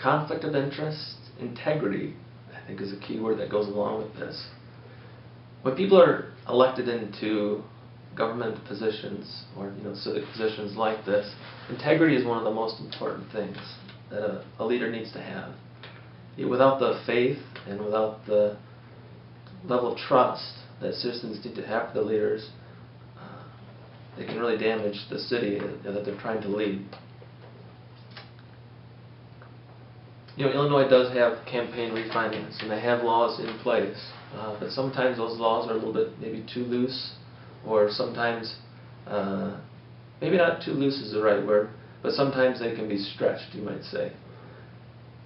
conflict of interest, integrity, I think is a key word that goes along with this. When people are elected into government positions or civic positions like this, integrity is one of the most important things that a leader needs to have. Without the faith and without the level of trust that citizens need to have for the leaders, they can really damage the city that they're trying to lead. Illinois does have campaign refinance, and they have laws in place, but sometimes those laws are a little bit maybe too loose, or sometimes, maybe not too loose is the right word, but sometimes they can be stretched, you might say.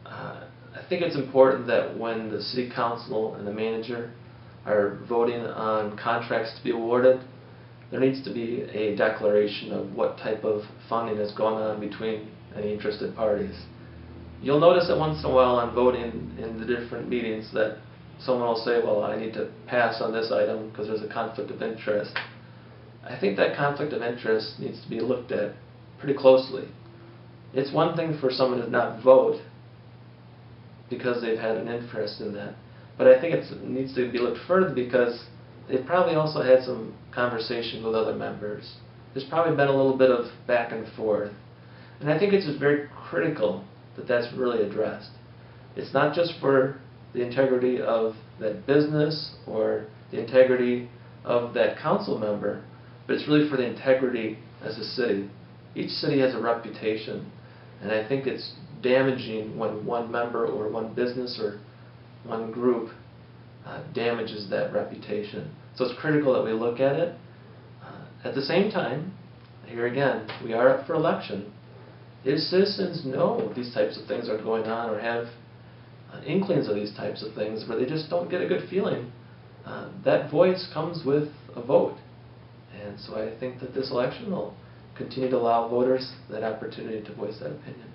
I think it's important that when the city council and the manager are voting on contracts to be awarded, there needs to be a declaration of what type of funding is going on between any interested parties. You'll notice that once in a while on voting in the different meetings that someone will say, well, I need to pass on this item because there's a conflict of interest. I think that conflict of interest needs to be looked at pretty closely. It's one thing for someone to not vote because they've had an interest in that, but I think it needs to be looked further because they've probably also had some conversations with other members. There's probably been a little bit of back and forth. And I think it's just very critical that that's really addressed. It's not just for the integrity of that business or the integrity of that council member, but it's really for the integrity as a city. Each city has a reputation, and I think it's damaging when one member or one business or one group damages that reputation. So it's critical that we look at it. At the same time, here again, we are up for election. If citizens know these types of things are going on or have inklings of these types of things where they just don't get a good feeling, that voice comes with a vote. And so I think that this election will continue to allow voters that opportunity to voice that opinion.